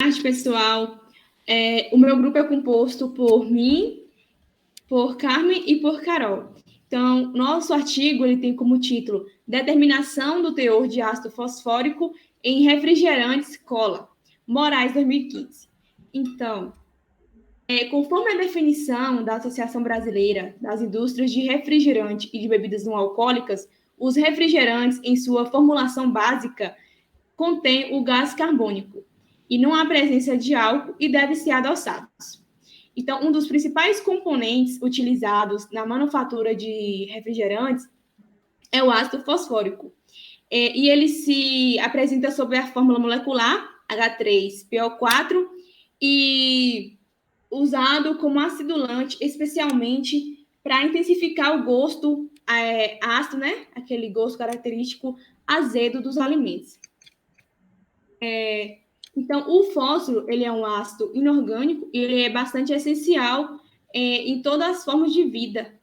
tarde, pessoal. O meu grupo é composto por mim, por Carmen e por Carol. Então, nosso artigo ele tem como título Determinação do teor de ácido fosfórico em refrigerantes cola, Moraes 2015. Então, conforme a definição da Associação Brasileira das Indústrias de Refrigerante e de Bebidas Não Alcoólicas, os refrigerantes, em sua formulação básica, contêm o gás carbônico e não há presença de álcool e devem ser adoçados. Então, um dos principais componentes utilizados na manufatura de refrigerantes é o ácido fosfórico. E ele se apresenta sob a fórmula molecular H3PO4 e usado como acidulante, especialmente para intensificar o gosto ácido, né? Aquele gosto característico azedo dos alimentos. Então, o fósforo, ele é um ácido inorgânico e ele é bastante essencial em todas as formas de vida,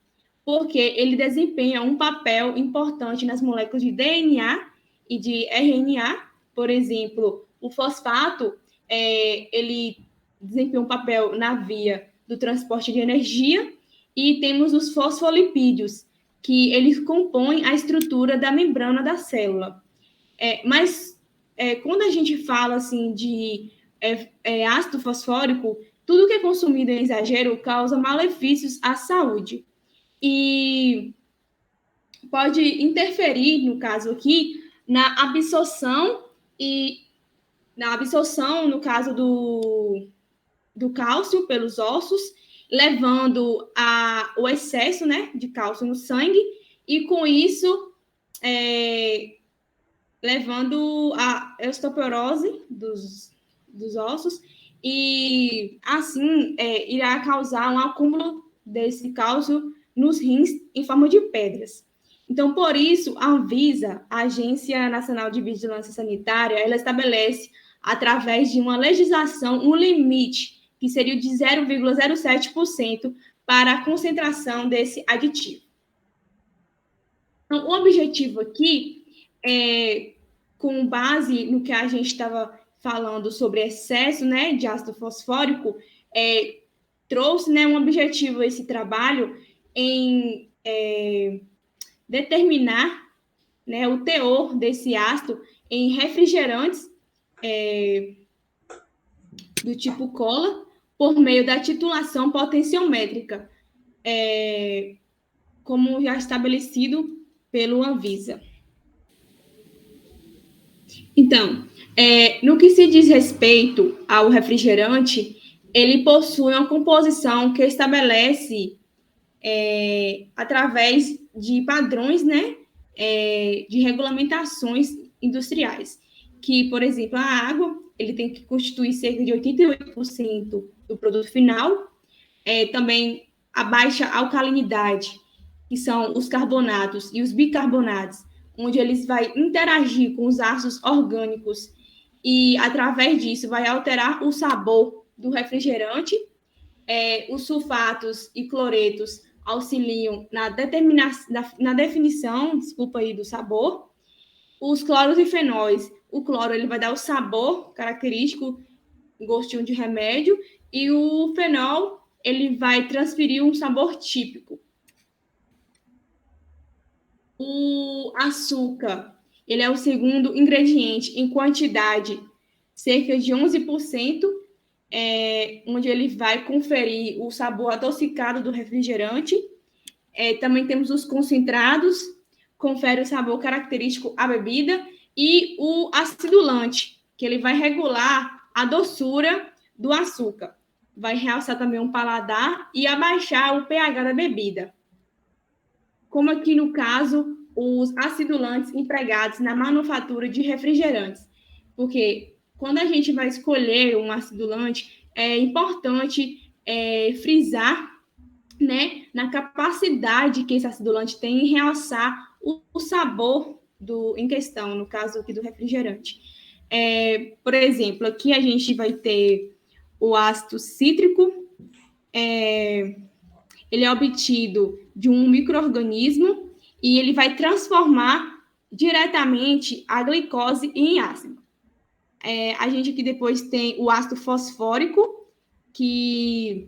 porque ele desempenha um papel importante nas moléculas de DNA e de RNA. Por exemplo, o fosfato, ele desempenha um papel na via do transporte de energia, e temos os fosfolipídios, que eles compõem a estrutura da membrana da célula. Mas quando a gente fala assim de ácido fosfórico, tudo que é consumido em exagero causa malefícios à saúde e pode interferir, no caso aqui, na absorção no caso do cálcio pelos ossos, levando o excesso, né, de cálcio no sangue, e com isso levando à osteoporose dos ossos, e assim irá causar um acúmulo desse cálcio nos rins em forma de pedras. Então, por isso, a Anvisa, a Agência Nacional de Vigilância Sanitária, ela estabelece, através de uma legislação, um limite, que seria de 0,07% para a concentração desse aditivo. Então, o objetivo aqui com base no que a gente estava falando sobre excesso, né, de ácido fosfórico, trouxe, né, um objetivo esse trabalho em determinar, né, o teor desse ácido em refrigerantes do tipo cola, por meio da titulação potenciométrica, como já estabelecido pelo Anvisa. Então, no que se diz respeito ao refrigerante, ele possui uma composição que estabelece, através de padrões, né, de regulamentações industriais, que, por exemplo, a água, ele tem que constituir cerca de 88% do produto final, também a baixa alcalinidade, que são os carbonatos e os bicarbonatos, onde eles vão interagir com os ácidos orgânicos e, através disso, vai alterar o sabor do refrigerante. Os sulfatos e cloretos auxiliam na definição, do sabor. Os cloros e fenóis, o cloro ele vai dar o sabor característico, gostinho de remédio, e o fenol ele vai transferir um sabor típico. O açúcar, ele é o segundo ingrediente em quantidade, cerca de 11%, onde ele vai conferir o sabor adocicado do refrigerante. Também temos os concentrados, confere o sabor característico à bebida, e o acidulante, que ele vai regular a doçura do açúcar, vai realçar também um paladar e abaixar o pH da bebida. Como aqui no caso, os acidulantes empregados na manufatura de refrigerantes. Porque quando a gente vai escolher um acidulante, é importante frisar, né, na capacidade que esse acidulante tem em realçar o sabor em questão, no caso aqui do refrigerante. Por exemplo, aqui a gente vai ter o ácido cítrico, ele é obtido de um micro-organismo e ele vai transformar diretamente a glicose em ácido. A gente aqui depois tem o ácido fosfórico, que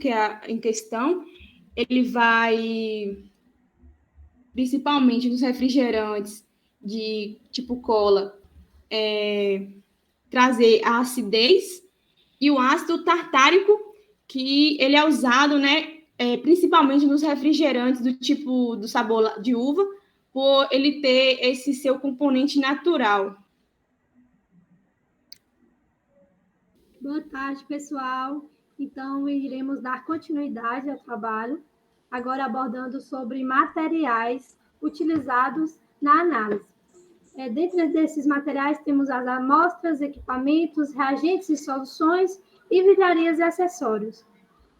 é em questão, ele vai, principalmente nos refrigerantes de tipo cola, trazer a acidez, e o ácido tartárico, que ele é usado, né, principalmente nos refrigerantes do tipo do sabor de uva, por ele ter esse seu componente natural. Boa tarde, pessoal. Então, iremos dar continuidade ao trabalho, agora abordando sobre materiais utilizados na análise. Dentro desses materiais, temos as amostras, equipamentos, reagentes e soluções e vidrarias e acessórios.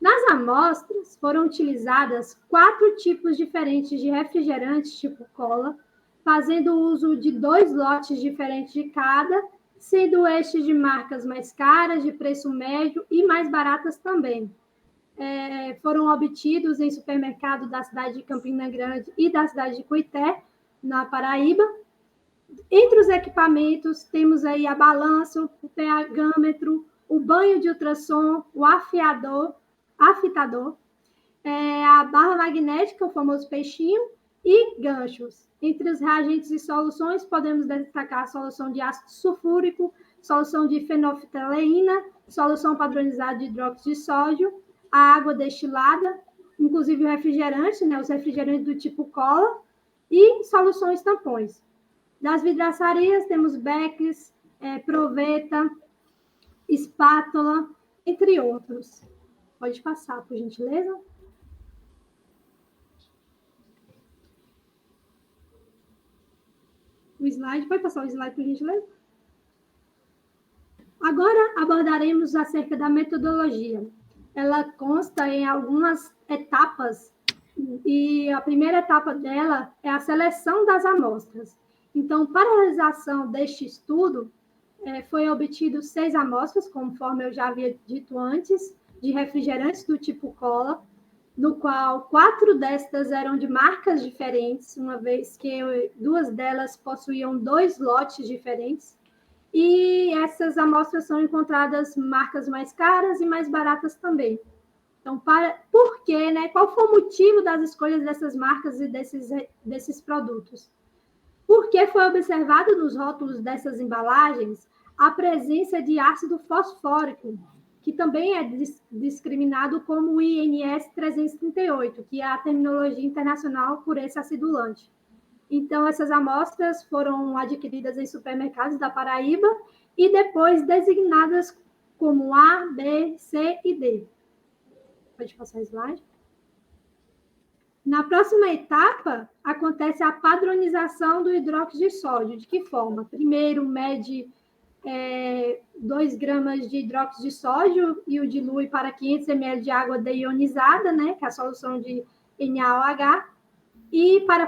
Nas amostras, foram utilizadas 4 tipos diferentes de refrigerantes tipo cola, fazendo uso de 2 lotes diferentes de cada, sendo estes de marcas mais caras, de preço médio e mais baratas também. Foram obtidos em supermercado da cidade de Campina Grande e da cidade de Cuité, na Paraíba. Entre os equipamentos, temos aí a balança, o pH-metro, o banho de ultrassom, o afitador, a barra magnética, o famoso peixinho, e ganchos. Entre os reagentes e soluções, podemos destacar a solução de ácido sulfúrico, solução de fenolftaleína, solução padronizada de hidróxido de sódio, a água destilada, inclusive o refrigerante, né, os refrigerantes do tipo cola, e soluções tampões. Das vidraçarias, temos becks, proveta, espátula, entre outros. Pode passar, por gentileza. O slide, pode passar o slide, por gentileza? Agora abordaremos acerca da metodologia. Ela consta em algumas etapas, e a primeira etapa dela é a seleção das amostras. Então, para a realização deste estudo, foi obtido 6 amostras, conforme eu já havia dito antes, de refrigerantes do tipo cola, no qual 4 destas eram de marcas diferentes, uma vez que 2 delas possuíam 2 lotes diferentes, e essas amostras são encontradas marcas mais caras e mais baratas também. Então, por quê, né? Qual foi o motivo das escolhas dessas marcas e desses produtos? Porque foi observado nos rótulos dessas embalagens a presença de ácido fosfórico, que também é discriminado como INS 338, que é a terminologia internacional por esse acidulante. Então, essas amostras foram adquiridas em supermercados da Paraíba e depois designadas como A, B, C e D. Pode passar o slide. Na próxima etapa, acontece a padronização do hidróxido de sódio. De que forma? Primeiro, mede 2 gramas de hidróxido de sódio e o dilui para 500 ml de água deionizada, né, que é a solução de NaOH. E para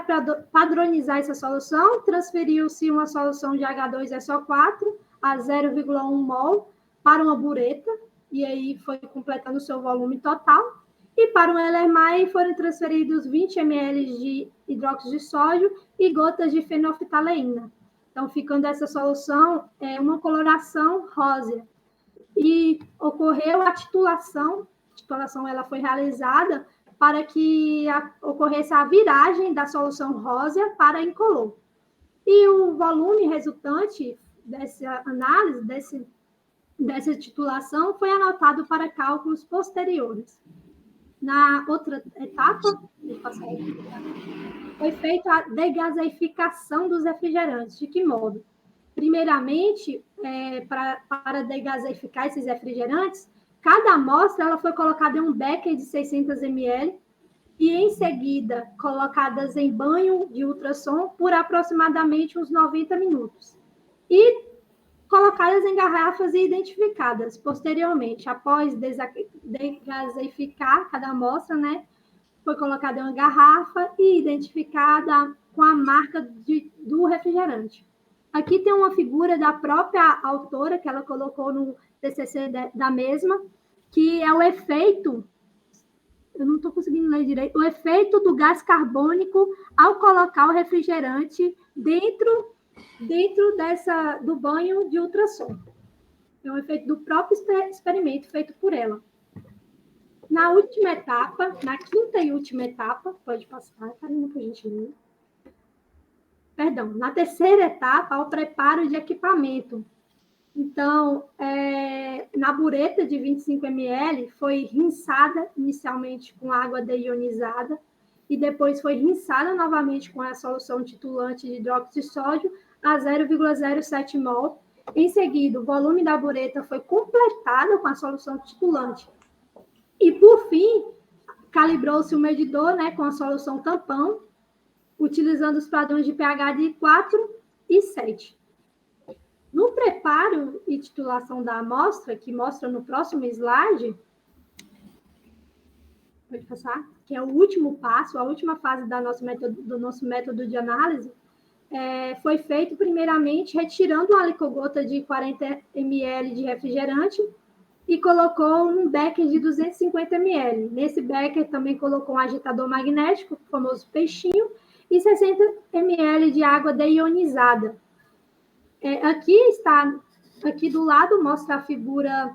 padronizar essa solução, transferiu-se uma solução de H2SO4 a 0,1 mol para uma bureta, e aí foi completando o seu volume total. E para um Ellermai foram transferidos 20 ml de hidróxido de sódio e gotas de fenolftaleína. Então, ficando essa solução uma coloração rósea. E ocorreu a titulação ela foi realizada para que ocorresse a viragem da solução rósea para incolor. E o volume resultante dessa análise, dessa titulação, foi anotado para cálculos posteriores. Na outra etapa, foi feita a degaseificação dos refrigerantes. De que modo? Primeiramente, para degaseificar esses refrigerantes, cada amostra ela foi colocada em um becker de 600 ml e, em seguida, colocadas em banho de ultrassom por aproximadamente uns 90 minutos. E colocadas em garrafas e identificadas posteriormente. Após degaseificar cada amostra, né, foi colocada em uma garrafa e identificada com a marca do refrigerante. Aqui tem uma figura da própria autora, que ela colocou no TCC da mesma, que é o efeito, eu não estou conseguindo ler direito, o efeito do gás carbônico ao colocar o refrigerante dentro dentro do banho de ultrassom. É um efeito do próprio experimento feito por ela. Na última etapa, na quinta e última etapa, pode passar, Karina, para a gente ler. Perdão, na terceira etapa, o preparo de equipamento. Então, na bureta de 25 ml, foi rinçada inicialmente com água deionizada e depois foi rinçada novamente com a solução titulante de hidróxido de sódio a 0,07 mol. Em seguida, o volume da bureta foi completado com a solução titulante. E, por fim, calibrou-se o medidor, né, com a solução tampão, utilizando os padrões de pH de 4 e 7. No preparo e titulação da amostra, que mostra no próximo slide, pode passar, que é o último passo, a última fase do nosso método de análise, foi feito primeiramente retirando uma alicogota de 40 ml de refrigerante e colocou um becker de 250 ml. Nesse becker também colocou um agitador magnético, o famoso peixinho, e 60 ml de água deionizada. Aqui do lado mostra a figura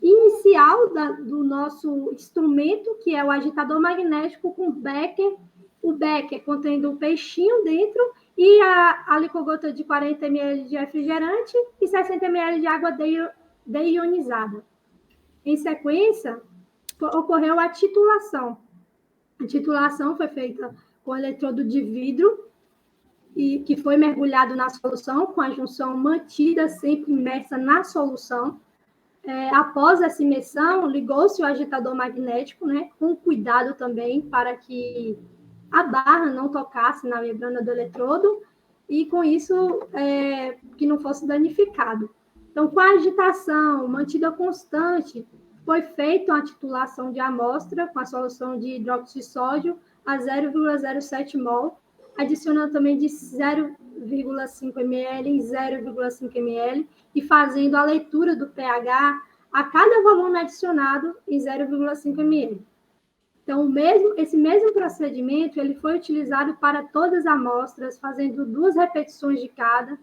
inicial do nosso instrumento, que é o agitador magnético com becker, o becker contendo o peixinho dentro e a alicogota de 40 ml de refrigerante e 60 ml de água deionizada. Em sequência, ocorreu a titulação. A titulação foi feita com eletrodo de vidro, e que foi mergulhado na solução, com a junção mantida sempre imersa na solução. Após essa imersão, ligou-se o agitador magnético, né, com cuidado também, para que a barra não tocasse na membrana do eletrodo, e com isso, que não fosse danificado. Então, com a agitação mantida constante, foi feita a titulação de amostra com a solução de hidróxido de sódio a 0,07 mol, adicionando também de 0,5 ml em 0,5 ml e fazendo a leitura do pH a cada volume adicionado em 0,5 ml. Então, esse mesmo procedimento ele foi utilizado para todas as amostras, fazendo 2 repetições de cada.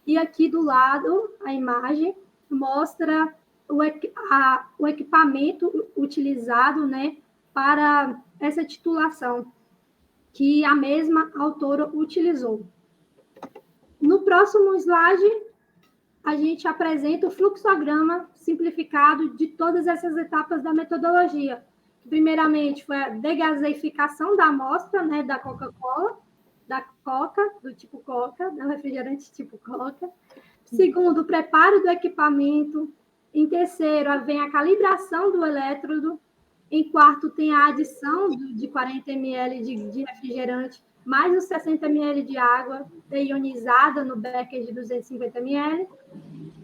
E aqui do lado, a imagem mostra o equipamento utilizado, né, para essa titulação, que a mesma autora utilizou. No próximo slide, a gente apresenta o fluxograma simplificado de todas essas etapas da metodologia. Primeiramente, foi a degaseificação da amostra, né, da Coca-Cola, da Coca, do tipo Coca, do refrigerante tipo Coca. Segundo, o preparo do equipamento. Em terceiro, vem a calibração do elétrodo. Em quarto, tem a adição de 40 ml de refrigerante, mais os 60 ml de água deionizada no becker de 250 ml.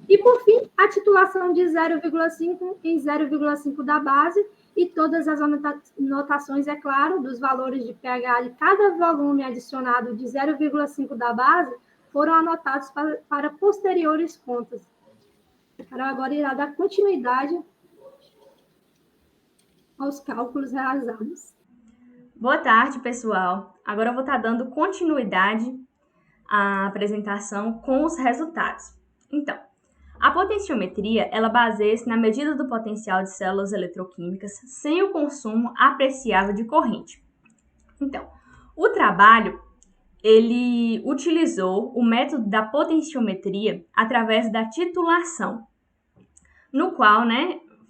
E, por fim, a titulação de 0,5 em 0,5 da base e todas as anotações, é claro, dos valores de pH de cada volume adicionado de 0,5 da base foram anotados para posteriores contas. Carol agora irá dar continuidade aos cálculos realizados. Boa tarde, pessoal. Agora eu vou estar dando continuidade à apresentação com os resultados. Então, a potenciometria, ela baseia-se na medida do potencial de células eletroquímicas sem o consumo apreciável de corrente. Então, o trabalho, ele utilizou o método da potenciometria através da titulação, no qual,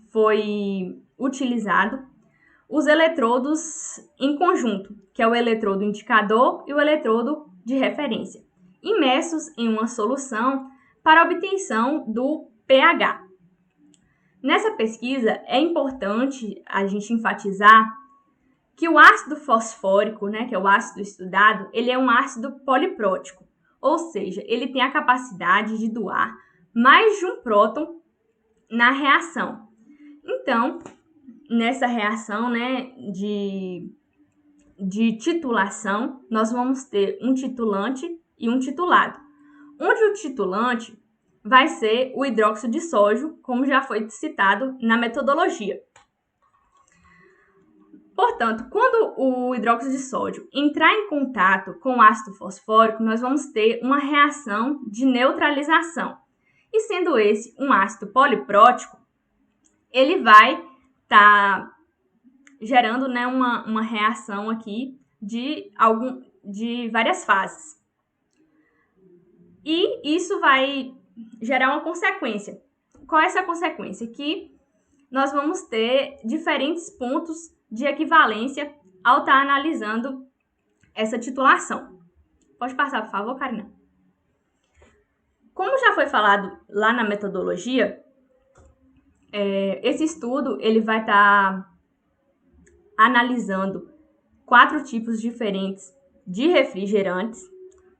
foi utilizado os eletrodos em conjunto, que é o eletrodo indicador e o eletrodo de referência, imersos em uma solução para a obtenção do pH. Nessa pesquisa, é importante a gente enfatizar que o ácido fosfórico, que é o ácido estudado, ele é um ácido poliprótico, ou seja, ele tem a capacidade de doar mais de um próton na reação. Então, nessa reação de titulação, nós vamos ter um titulante e um titulado, onde o titulante vai ser o hidróxido de sódio, como já foi citado na metodologia. Portanto, quando o hidróxido de sódio entrar em contato com o ácido fosfórico, nós vamos ter uma reação de neutralização. E sendo esse um ácido poliprótico, ele vai estar gerando, né, uma reação aqui de várias fases. E isso vai gerar uma consequência. Qual é essa consequência? Que nós vamos ter diferentes pontos de equivalência ao estar analisando essa titulação. Pode passar, por favor, Karina. Como já foi falado lá na metodologia, esse estudo ele vai estar analisando 4 tipos diferentes de refrigerantes,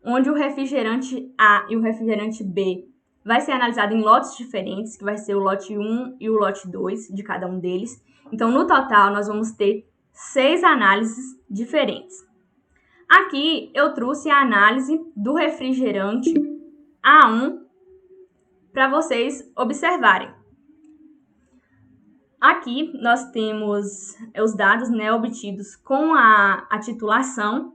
onde o refrigerante A e o refrigerante B vai ser analisado em lotes diferentes, que vai ser o lote 1 e o lote 2 de cada um deles. Então, no total, nós vamos ter 6 análises diferentes. Aqui, eu trouxe a análise do refrigerante A1 para vocês observarem. Aqui, nós temos os dados, né, obtidos com a titulação,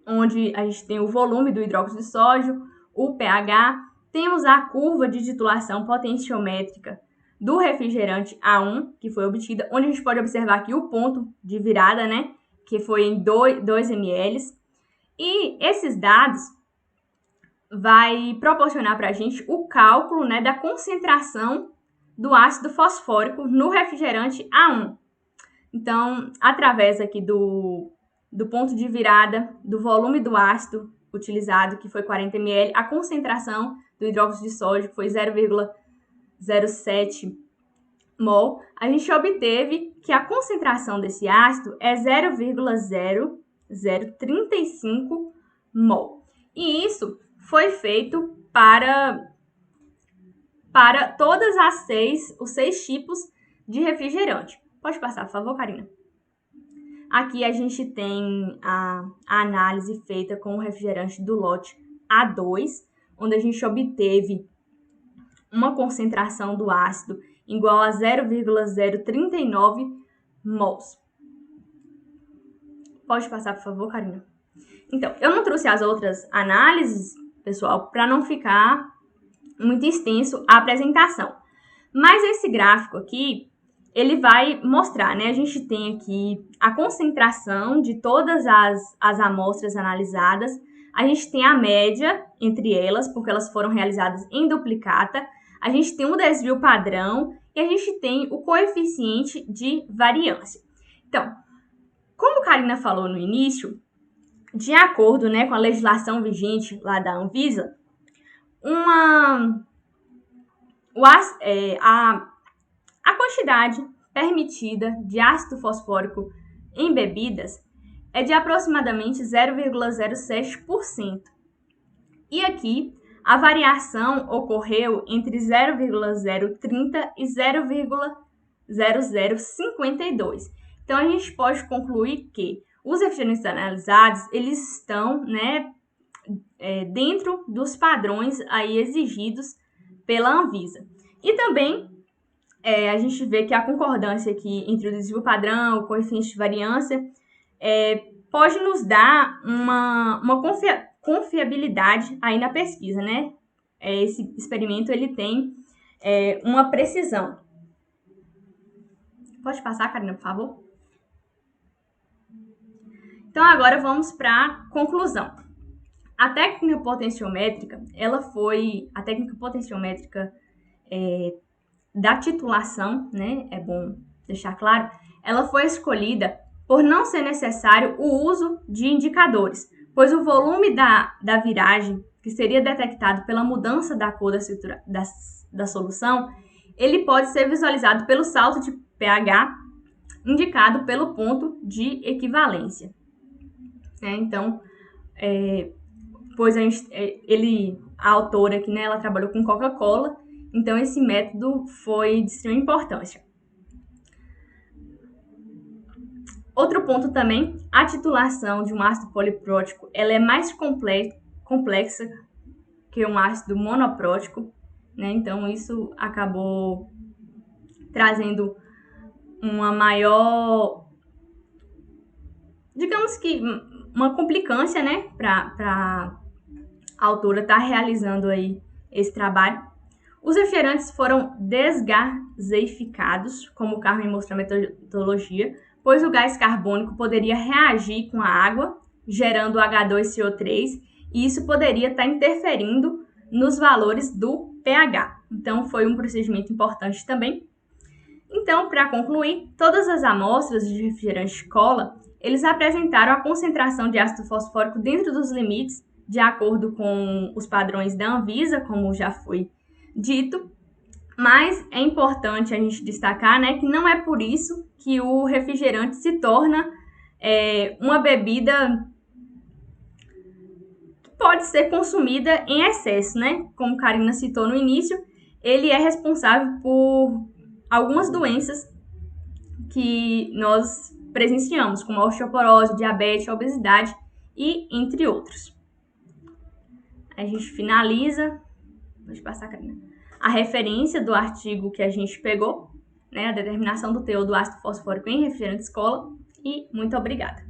onde a gente tem o volume do hidróxido de sódio, o pH, temos a curva de titulação potenciométrica do refrigerante A1, que foi obtida, onde a gente pode observar aqui o ponto de virada, né, que foi em 2 ml. E esses dados vai proporcionar para a gente o cálculo, né, da concentração do ácido fosfórico no refrigerante A1. Então, através aqui do ponto de virada, do volume do ácido utilizado, que foi 40 ml, a concentração do hidróxido de sódio foi 0,07 mol, a gente obteve que a concentração desse ácido é 0,0035 mol. E isso foi feito para todas os 6 tipos de refrigerante. Pode passar, por favor, Karina. Aqui a gente tem a análise feita com o refrigerante do lote A2, onde a gente obteve uma concentração do ácido igual a 0,039 mols. Pode passar, por favor, Karina. Então, eu não trouxe as outras análises, pessoal, para não ficar muito extenso a apresentação. Mas esse gráfico aqui, ele vai mostrar, né? A gente tem aqui a concentração de todas as amostras analisadas. A gente tem a média entre elas, porque elas foram realizadas em duplicata. A gente tem um desvio padrão e a gente tem o coeficiente de variância. Então, como a Karina falou no início, de acordo, né, com a legislação vigente lá da Anvisa, a quantidade permitida de ácido fosfórico em bebidas é de aproximadamente 0,07%. E aqui, a variação ocorreu entre 0,030 e 0,0052. Então, a gente pode concluir que os refrigerantes analisados, eles estão, né, dentro dos padrões aí exigidos pela Anvisa. E também a gente vê que a concordância aqui entre o desvio padrão, o coeficiente de variância, pode nos dar uma confiabilidade aí na pesquisa, né? Esse experimento ele tem uma precisão. Pode passar, Karina, por favor? Então, agora vamos para a conclusão. A técnica potenciométrica, a técnica potenciométrica da titulação, né? É bom deixar claro, ela foi escolhida por não ser necessário o uso de indicadores, pois o volume da viragem, que seria detectado pela mudança da cor da solução, ele pode ser visualizado pelo salto de pH indicado pelo ponto de equivalência. Então, pois a autora aqui, né, ela trabalhou com Coca-Cola, então esse método foi de extrema importância. Outro ponto também, a titulação de um ácido poliprótico, ela é mais complexa que um ácido monoprótico, né? Então isso acabou trazendo uma maior digamos que uma complicância, né, para a autora estar realizando aí esse trabalho. Os refrigerantes foram desgaseificados, como o Carmen mostra na metodologia, pois o gás carbônico poderia reagir com a água, gerando H2CO3, e isso poderia estar interferindo nos valores do pH. Então, foi um procedimento importante também. Então, para concluir, todas as amostras de refrigerante cola, eles apresentaram a concentração de ácido fosfórico dentro dos limites, de acordo com os padrões da Anvisa, como já foi dito, mas é importante a gente destacar, né, que não é por isso que o refrigerante se torna uma bebida que pode ser consumida em excesso, né? Como Karina citou no início, ele é responsável por algumas doenças que nós presenciamos, como a osteoporose, diabetes, a obesidade e entre outros. A gente finaliza, pode passar, Karina, a referência do artigo que a gente pegou, né, a determinação do teor do ácido fosfórico em refrigerante cola, e muito obrigada.